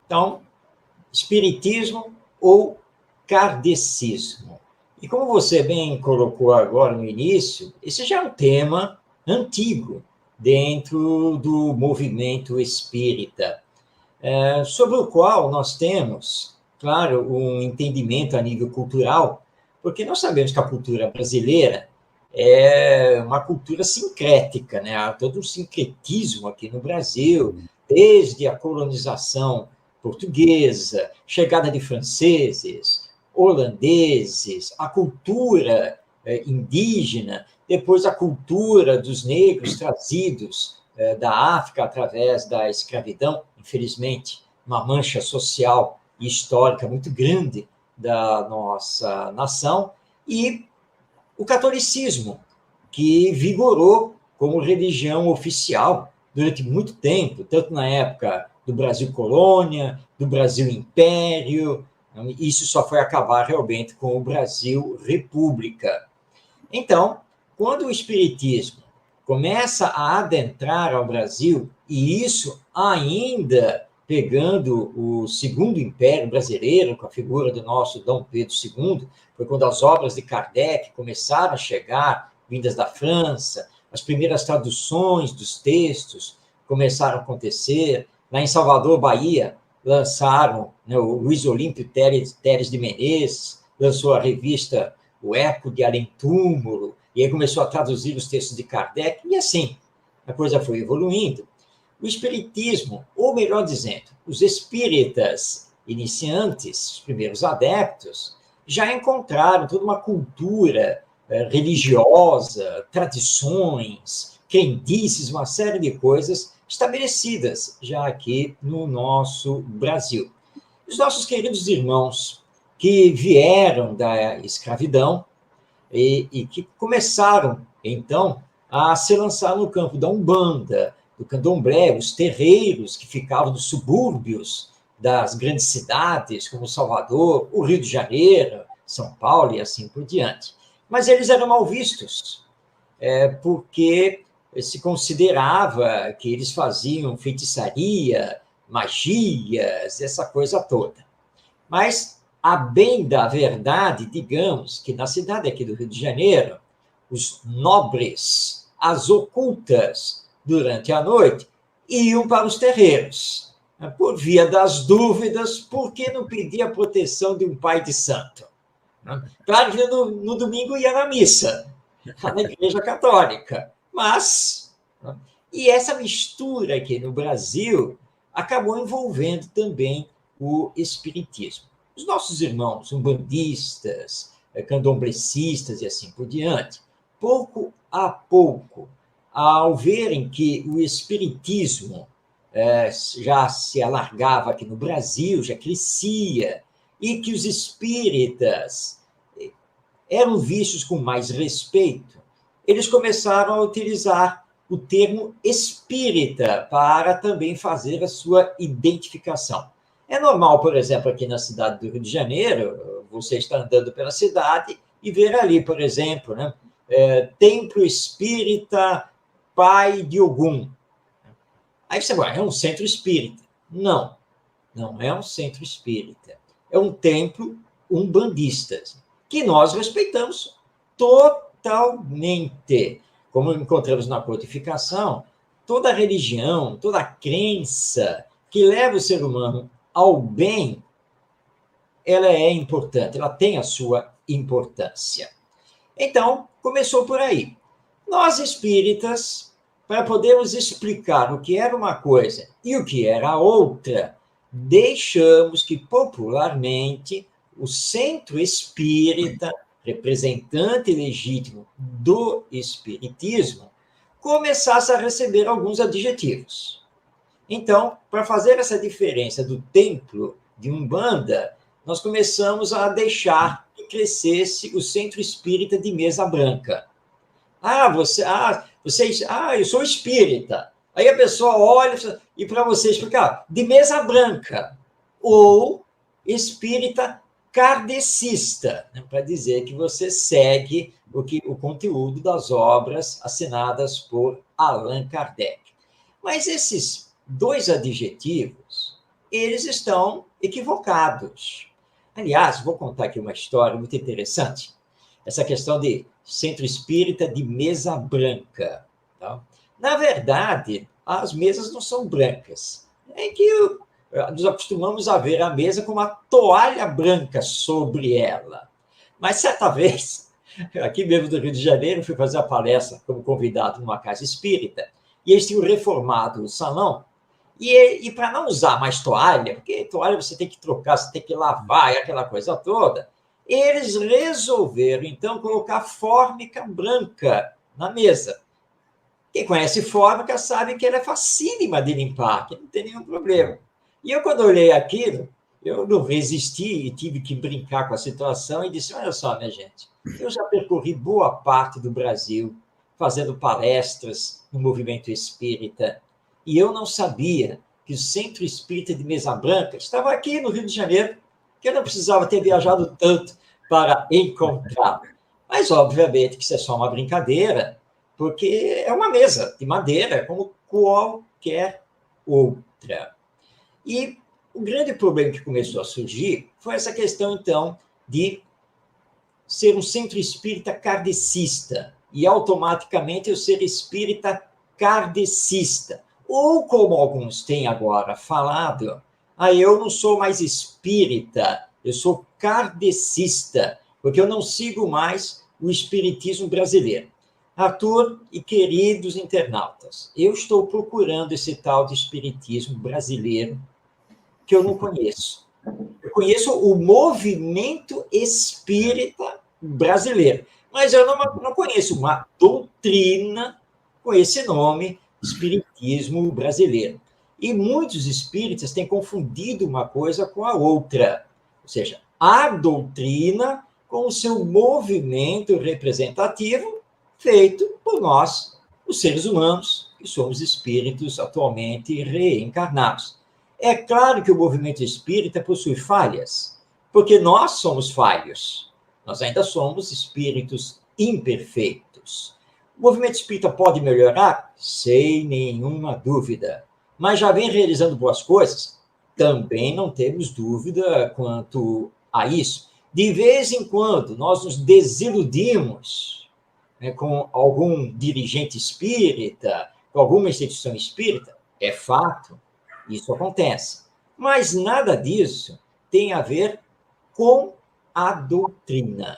Então, espiritismo ou kardecismo. E como você bem colocou agora no início, esse já é um tema antigo dentro do movimento espírita, sobre o qual nós temos, claro, um entendimento a nível cultural, porque nós sabemos que a cultura brasileira é uma cultura sincrética, né? Há todo um sincretismo aqui no Brasil, desde a colonização portuguesa, chegada de franceses, holandeses, a cultura indígena, depois a cultura dos negros trazidos da África através da escravidão, infelizmente, uma mancha social e histórica muito grande da nossa nação, e o catolicismo, que vigorou como religião oficial durante muito tempo, tanto na época do Brasil colônia, do Brasil império. Isso só foi acabar realmente com o Brasil república. Então, quando o espiritismo começa a adentrar ao Brasil, e isso ainda pegando o Segundo Império Brasileiro, com a figura do nosso Dom Pedro II, foi quando as obras de Kardec começaram a chegar, vindas da França, as primeiras traduções dos textos começaram a acontecer. Lá em Salvador, Bahia, lançaram, né, o Luiz Olímpio Teres de Menezes, lançou a revista O Eco de Além Túmulo, e aí começou a traduzir os textos de Kardec, e assim a coisa foi evoluindo. O espiritismo, ou melhor dizendo, os espíritas iniciantes, os primeiros adeptos, já encontraram toda uma cultura religiosa, tradições, crendices, uma série de coisas estabelecidas já aqui no nosso Brasil. Os nossos queridos irmãos que vieram da escravidão e que começaram, então, a se lançar no campo da Umbanda, do Candomblé, os terreiros que ficavam nos subúrbios das grandes cidades, como Salvador, o Rio de Janeiro, São Paulo e assim por diante. Mas eles eram mal vistos, porque se considerava que eles faziam feitiçaria, magias, essa coisa toda. Mas, a bem da verdade, digamos que na cidade aqui do Rio de Janeiro, os nobres, as ocultas, durante a noite, iam para os terreiros, por via das dúvidas, por que não pedir a proteção de um pai de santo? Claro que no domingo ia na missa, na Igreja Católica, mas... E essa mistura aqui no Brasil acabou envolvendo também o espiritismo. Os nossos irmãos umbandistas, candomblecistas e assim por diante, pouco a pouco, ao verem que o espiritismo já se alargava aqui no Brasil, já crescia, e que os espíritas eram vistos com mais respeito, eles começaram a utilizar o termo espírita para também fazer a sua identificação. É normal, por exemplo, aqui na cidade do Rio de Janeiro, você está andando pela cidade e ver ali, por exemplo, né, Templo Espírita Pai de Ogum. Aí você vai, é um centro espírita. Não, não é um centro espírita. É um templo umbandista, que nós respeitamos totalmente. Como encontramos na codificação, toda religião, toda crença que leva o ser humano ao bem, ela é importante, ela tem a sua importância. Então, começou por aí. Nós espíritas, para podermos explicar o que era uma coisa e o que era outra, deixamos que popularmente o centro espírita, representante legítimo do espiritismo, começasse a receber alguns adjetivos. Então, para fazer essa diferença do templo de Umbanda, nós começamos a deixar que crescesse o centro espírita de mesa branca. Eu sou espírita. Aí a pessoa olha e para você explicar, de mesa branca, ou espírita kardecista, né, para dizer que você segue o conteúdo das obras assinadas por Allan Kardec. Mas esses dois adjetivos, eles estão equivocados. Aliás, vou contar aqui uma história muito interessante. Essa questão de centro espírita de mesa branca. Tá? Na verdade, as mesas não são brancas. É que nós acostumamos a ver a mesa com uma toalha branca sobre ela. Mas, certa vez, aqui mesmo do Rio de Janeiro, fui fazer a palestra como convidado numa casa espírita, e eles tinham reformado o salão, e para não usar mais toalha, porque toalha você tem que trocar, você tem que lavar, e aquela coisa toda, eles resolveram, então, colocar fórmica branca na mesa. Quem conhece fórmica sabe que ela é facílima de limpar, que não tem nenhum problema. E eu, quando olhei aquilo, eu não resisti e tive que brincar com a situação e disse, olha só, minha gente, eu já percorri boa parte do Brasil fazendo palestras no movimento espírita e eu não sabia que o Centro Espírita de Mesa Branca estava aqui no Rio de Janeiro, que eu não precisava ter viajado tanto para encontrá-lo. Mas, obviamente, que isso é só uma brincadeira, porque é uma mesa de madeira, como qualquer outra. E o grande problema que começou a surgir foi essa questão, então, de ser um centro espírita kardecista, e automaticamente eu ser espírita kardecista. Ou, como alguns têm agora falado, eu não sou mais espírita, eu sou kardecista, porque eu não sigo mais o espiritismo brasileiro. Arthur e queridos internautas, eu estou procurando esse tal de espiritismo brasileiro que eu não conheço. Eu conheço o movimento espírita brasileiro, mas eu não conheço uma doutrina com esse nome, espiritismo brasileiro. E muitos espíritas têm confundido uma coisa com a outra, ou seja, a doutrina com o seu movimento representativo feito por nós, os seres humanos, que somos espíritos atualmente reencarnados. É claro que o movimento espírita possui falhas, porque nós somos falhos. Nós ainda somos espíritos imperfeitos. O movimento espírita pode melhorar? Sem nenhuma dúvida. Mas já vem realizando boas coisas? Também não temos dúvida quanto a isso. De vez em quando, nós nos desiludimos, né, com algum dirigente espírita, com alguma instituição espírita. É fato. Isso acontece. Mas nada disso tem a ver com a doutrina.